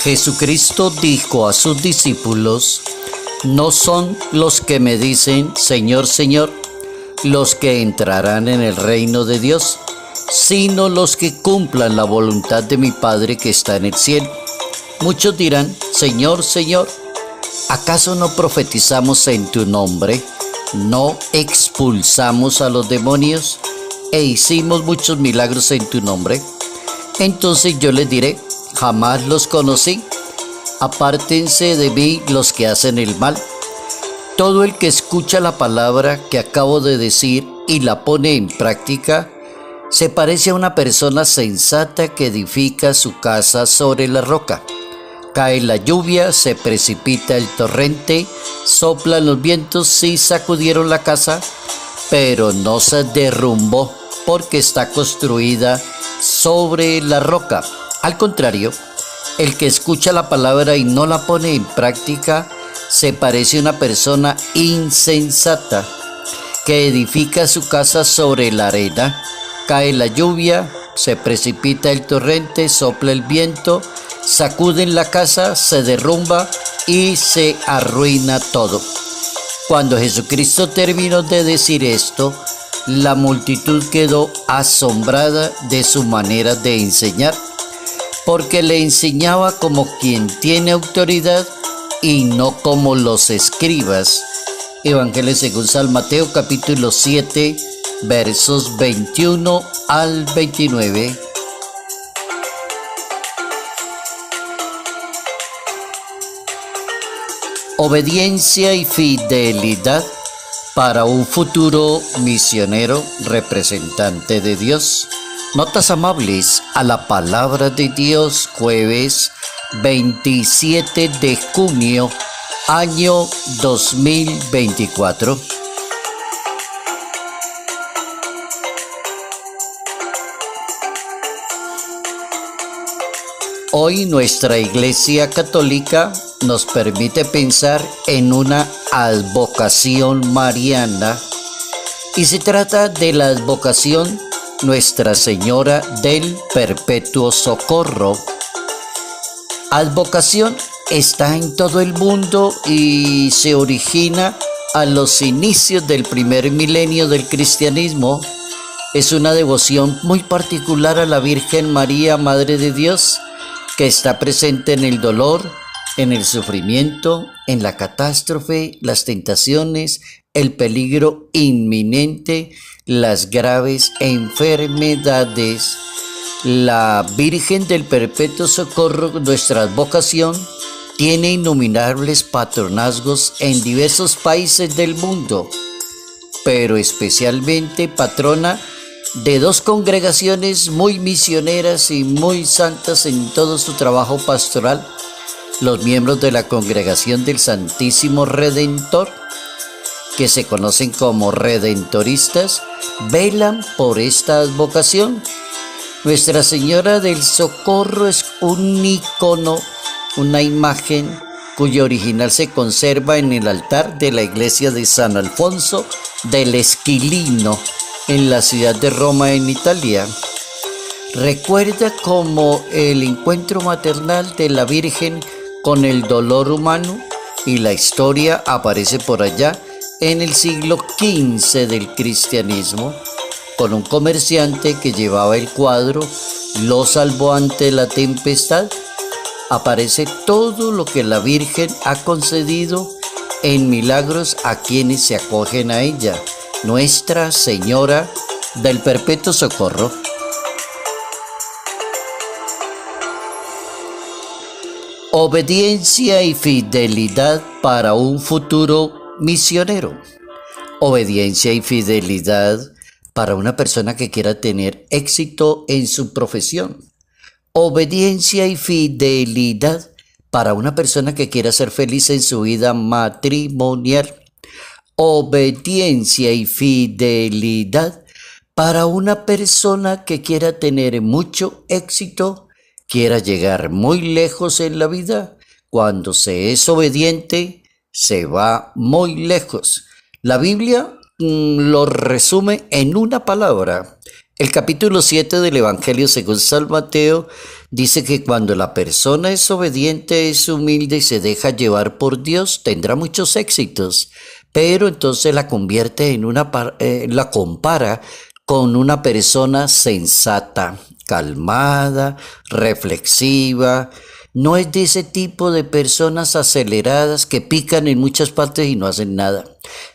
Jesucristo dijo a sus discípulos: no son los que me dicen Señor, Señor, los que entrarán en el reino de Dios, sino los que cumplan la voluntad de mi Padre que está en el cielo. Muchos dirán: Señor, Señor, ¿acaso no profetizamos en tu nombre? ¿No expulsamos a los demonios e hicimos muchos milagros en tu nombre? Entonces yo les diré: jamás los conocí. Apártense de mí los que hacen el mal. Todo el que escucha la palabra que acabo de decir y la pone en práctica, se parece a una persona sensata que edifica su casa sobre la roca. Cae la lluvia, se precipita el torrente, soplan los vientos y sacudieron la casa, pero no se derrumbó porque está construida sobre la roca. Al contrario, el que escucha la palabra y no la pone en práctica se parece a una persona insensata que edifica su casa sobre la arena. Cae la lluvia, se precipita el torrente, sopla el viento, sacuden la casa, se derrumba y se arruina todo. Cuando Jesucristo terminó de decir esto, la multitud quedó asombrada de su manera de enseñar, porque le enseñaba como quien tiene autoridad y no como los escribas. Evangelio según San Mateo, capítulo 7, versos 21 al 29. Obediencia y fidelidad para un futuro misionero representante de Dios. Notas amables a la palabra de Dios, jueves 27 de junio, año 2024. Hoy nuestra Iglesia Católica nos permite pensar en una advocación mariana, y se trata de la advocación Nuestra Señora del Perpetuo Socorro. Advocación está en todo el mundo y se origina a los inicios del primer milenio del cristianismo. Es una devoción muy particular a la Virgen María, Madre de Dios, que está presente en el dolor, en el sufrimiento, en la catástrofe, las tentaciones, el peligro inminente, las graves enfermedades. La Virgen del Perpetuo Socorro, nuestra advocación, tiene innumerables patronazgos en diversos países del mundo, pero especialmente patrona de dos congregaciones muy misioneras y muy santas en todo su trabajo pastoral: los miembros de la Congregación del Santísimo Redentor, que se conocen como redentoristas, velan por esta advocación. Nuestra Señora del Socorro es un icono, una imagen cuyo original se conserva en el altar de la iglesia de San Alfonso del Esquilino, en la ciudad de Roma, en Italia. Recuerda como el encuentro maternal de la Virgen con el dolor humano, y la historia aparece por allá en el siglo XV del cristianismo, con un comerciante que llevaba el cuadro "Lo salvó ante la tempestad". Aparece todo lo que la Virgen ha concedido en milagros a quienes se acogen a ella. Nuestra Señora del Perpetuo Socorro. Obediencia y fidelidad para un futuro misionero. Obediencia y fidelidad para una persona que quiera tener éxito en su profesión. Obediencia y fidelidad para una persona que quiera ser feliz en su vida matrimonial. Obediencia y fidelidad para una persona que quiera tener mucho éxito, quiera llegar muy lejos en la vida. Cuando se es obediente, se va muy lejos. La Biblia lo resume en una palabra. El capítulo 7 del Evangelio según San Mateo Dice que cuando la persona es obediente, es humilde y se deja llevar por Dios, tendrá muchos éxitos, pero entonces la convierte en la compara con una persona sensata, calmada, reflexiva. No es de ese tipo de personas aceleradas que pican en muchas partes y no hacen nada,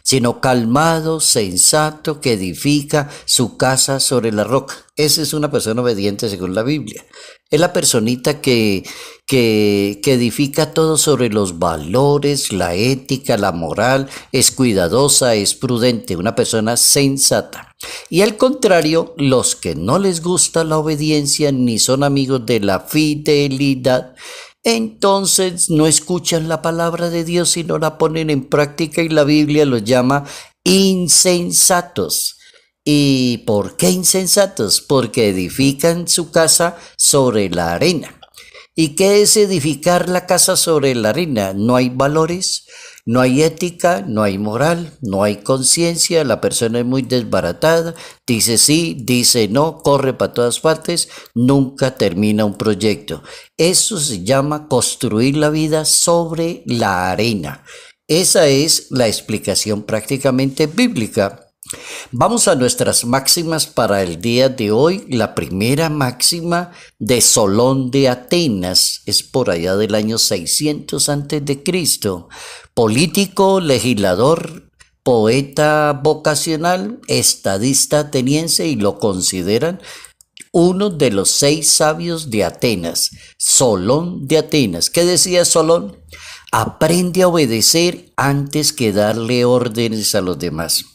sino calmado, sensato, que edifica su casa sobre la roca. Esa es una persona obediente según la Biblia. Es la personita que edifica todo sobre los valores, la ética, la moral, es cuidadosa, es prudente, una persona sensata. Y al contrario, los que no les gusta la obediencia ni son amigos de la fidelidad, entonces no escuchan la palabra de Dios y no la ponen en práctica y la Biblia los llama insensatos. ¿Y por qué insensatos? Porque edifican su casa sobre la arena. ¿Y qué es edificar la casa sobre la arena? No hay valores, no hay ética, no hay moral, no hay conciencia, la persona es muy desbaratada, dice sí, dice no, corre para todas partes, nunca termina un proyecto. Eso se llama construir la vida sobre la arena. Esa es la explicación prácticamente bíblica. Vamos a nuestras máximas para el día de hoy. La primera máxima de Solón de Atenas es por allá del año 600 antes de Cristo. Político, legislador, poeta vocacional, estadista ateniense y lo consideran uno de los 6 sabios de Atenas. Solón de Atenas. ¿Qué decía Solón? Aprende a obedecer antes que darle órdenes a los demás.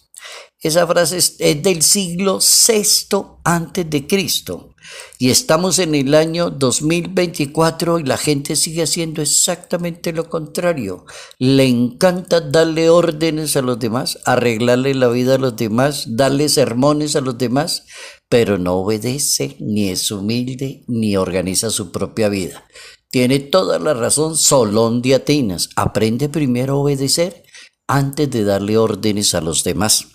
Esa frase es del siglo VI antes de Cristo y estamos en el año 2024 y la gente sigue haciendo exactamente lo contrario. Le encanta darle órdenes a los demás, arreglarle la vida a los demás, darle sermones a los demás, pero no obedece, ni es humilde, ni organiza su propia vida. Tiene toda la razón Solón de Atenas. Aprende primero a obedecer antes de darle órdenes a los demás.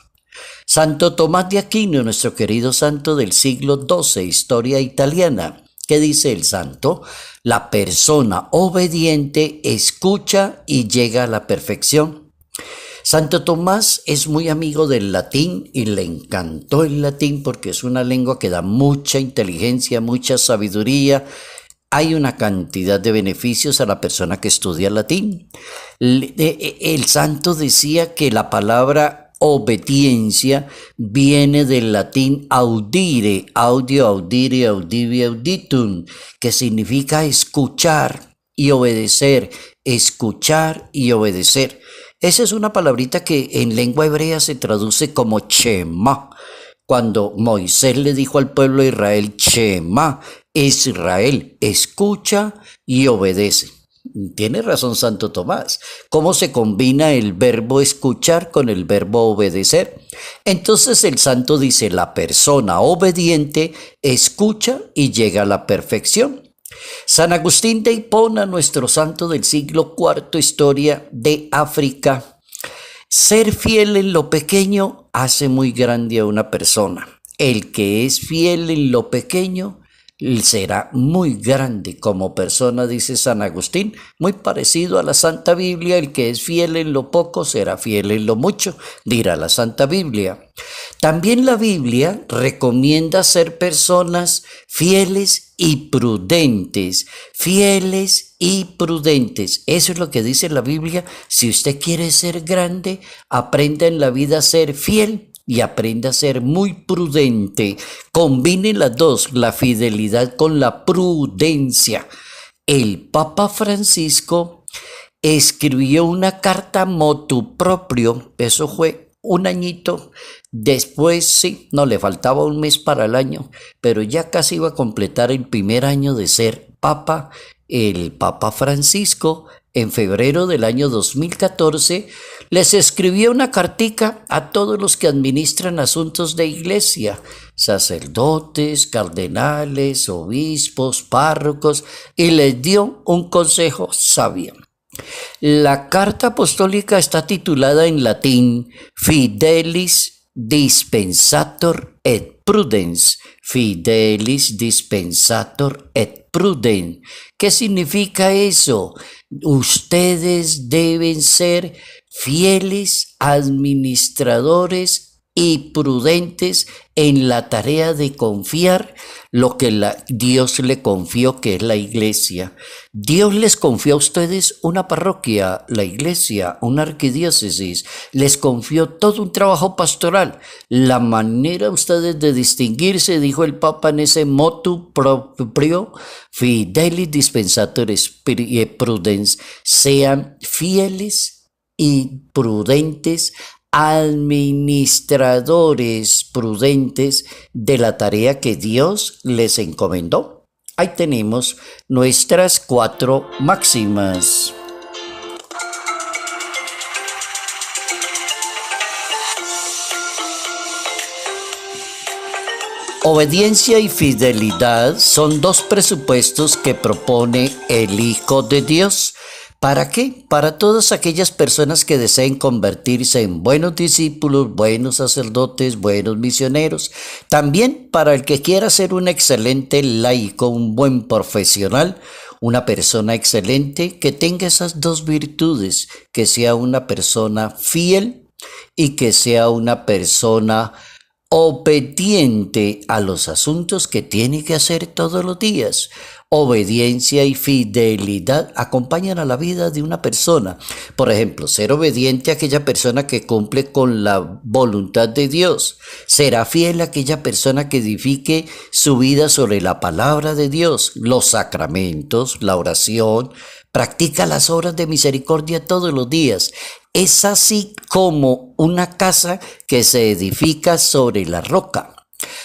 Santo Tomás de Aquino, nuestro querido santo del siglo XII, historia italiana. ¿Qué dice el santo? La persona obediente escucha y llega a la perfección. Santo Tomás es muy amigo del latín y le encantó el latín porque es una lengua que da mucha inteligencia, mucha sabiduría. Hay una cantidad de beneficios a la persona que estudia latín. El santo decía que la palabra obediencia viene del latín audire, audio, audire, audivi, auditum, que significa escuchar y obedecer, escuchar y obedecer. Esa es una palabrita que en lengua hebrea se traduce como Shema. Cuando Moisés le dijo al pueblo de Israel, Shema, Israel, escucha y obedece. Tiene razón Santo Tomás. ¿Cómo se combina el verbo escuchar con el verbo obedecer? Entonces el santo dice, la persona obediente escucha y llega a la perfección. San Agustín de Hipona, nuestro santo del siglo IV, historia de África. Ser fiel en lo pequeño hace muy grande a una persona. El que es fiel en lo pequeño será muy grande como persona, dice San Agustín, muy parecido a la Santa Biblia. El que es fiel en lo poco será fiel en lo mucho, dirá la Santa Biblia. También la Biblia recomienda ser personas fieles y prudentes, fieles y prudentes. Eso es lo que dice la Biblia. Si usted quiere ser grande, aprenda en la vida a ser fiel y aprenda a ser muy prudente. Combine las dos, la fidelidad con la prudencia. El Papa Francisco escribió una carta motu proprio, eso fue un añito después, sí, no le faltaba un mes para el año, pero ya casi iba a completar el primer año de ser Papa. El Papa Francisco, en febrero del año 2014, les escribió una cartica a todos los que administran asuntos de iglesia, sacerdotes, cardenales, obispos, párrocos, y les dio un consejo sabio. La carta apostólica está titulada en latín Fidelis Dispensator et Prudens. Fidelis Dispensator et prudent. ¿Qué significa eso? Ustedes deben ser fieles administradores y prudentes en la tarea de confiar lo que Dios le confió, que es la iglesia. Dios les confió a ustedes una parroquia, la iglesia, una arquidiócesis. Les confió todo un trabajo pastoral. La manera ustedes de distinguirse, dijo el Papa en ese motu proprio, fidelis dispensatores prudens, sean fieles y prudentes administradores prudentes de la tarea que Dios les encomendó. Ahí tenemos nuestras 4 máximas. Obediencia y fidelidad son 2 presupuestos que propone el Hijo de Dios. ¿Para qué? Para todas aquellas personas que deseen convertirse en buenos discípulos, buenos sacerdotes, buenos misioneros. También para el que quiera ser un excelente laico, un buen profesional, una persona excelente que tenga esas 2 virtudes, que sea una persona fiel y que sea una persona obediente a los asuntos que tiene que hacer todos los días. Obediencia y fidelidad acompañan a la vida de una persona. Por ejemplo, ser obediente a aquella persona que cumple con la voluntad de Dios. Será fiel a aquella persona que edifique su vida sobre la palabra de Dios, los sacramentos, la oración, practica las obras de misericordia todos los días. Es así como una casa que se edifica sobre la roca.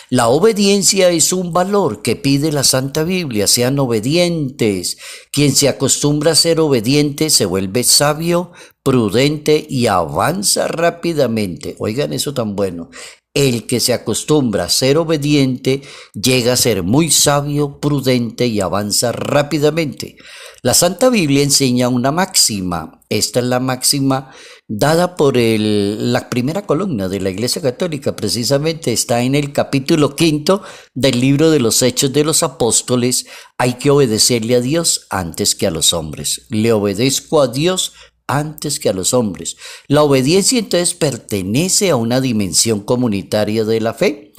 La obediencia es un valor que pide la Santa Biblia. Sean obedientes. Quien se acostumbra a ser obediente se vuelve sabio, prudente y avanza rápidamente. Oigan eso tan bueno. El que se acostumbra a ser obediente llega a ser muy sabio, prudente y avanza rápidamente. La Santa Biblia enseña una máxima. Esta es la máxima dada por la primera columna de la Iglesia Católica. Precisamente está en el capítulo 5 del libro de los Hechos de los Apóstoles. Hay que obedecerle a Dios antes que a los hombres. Le obedezco a Dios antes que a los hombres. La obediencia entonces pertenece a una dimensión comunitaria de la fe.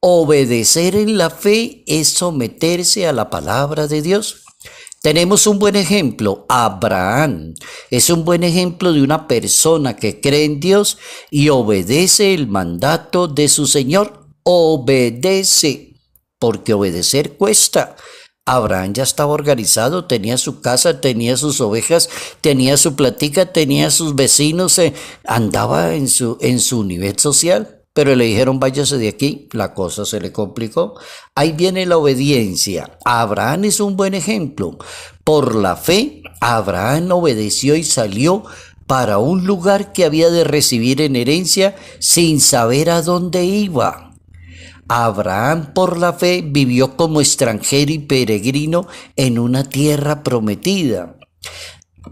Obedecer en la fe es someterse a la palabra de Dios. Tenemos un buen ejemplo, Abraham. Es un buen ejemplo de una persona que cree en Dios y obedece el mandato de su Señor. Obedece, porque obedecer cuesta. Abraham ya estaba organizado, tenía su casa, tenía sus ovejas, tenía su platica, tenía sus vecinos, andaba en su nivel social. Pero le dijeron, váyase de aquí, la cosa se le complicó. Ahí viene la obediencia. Abraham es un buen ejemplo. Por la fe, Abraham obedeció y salió para un lugar que había de recibir en herencia sin saber a dónde iba. Abraham, por la fe, vivió como extranjero y peregrino en una tierra prometida.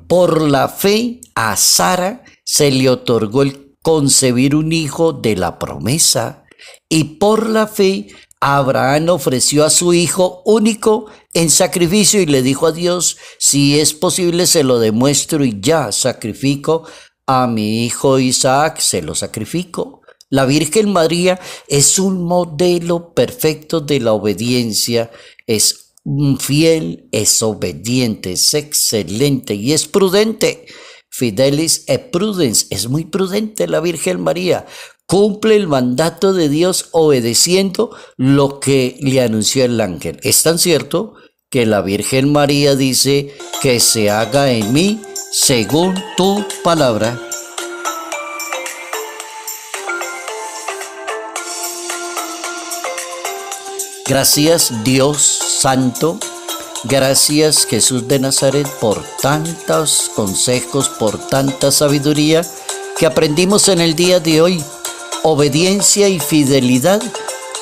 Por la fe, a Sara se le otorgó el concebir un hijo de la promesa, y por la fe Abraham ofreció a su hijo único en sacrificio y le dijo a Dios, si es posible se lo demuestro y ya sacrifico a mi hijo Isaac, se lo sacrifico. La Virgen María es un modelo perfecto de la obediencia, es fiel, es obediente, es excelente y es prudente. Fidelis et prudens, es muy prudente la Virgen María, cumple el mandato de Dios obedeciendo lo que le anunció el ángel. Es tan cierto que la Virgen María dice que se haga en mí según tu palabra. Gracias Dios Santo. Gracias Jesús de Nazaret por tantos consejos, por tanta sabiduría que aprendimos en el día de hoy. Obediencia y fidelidad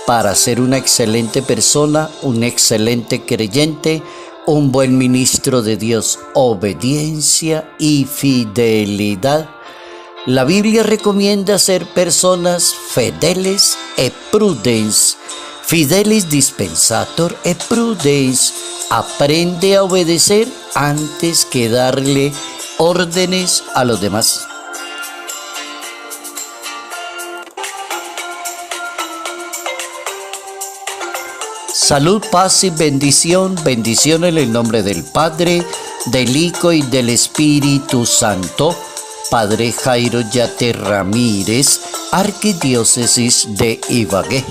para ser una excelente persona, un excelente creyente, un buen ministro de Dios. Obediencia y fidelidad. La Biblia recomienda ser personas fideles y prudentes. Fidelis dispensator et prudens. Aprende a obedecer antes que darle órdenes a los demás. Salud, paz y bendición. Bendición en el nombre del Padre, del Hijo y del Espíritu Santo. Padre Jairo Yate Ramírez, Arquidiócesis de Ibagué.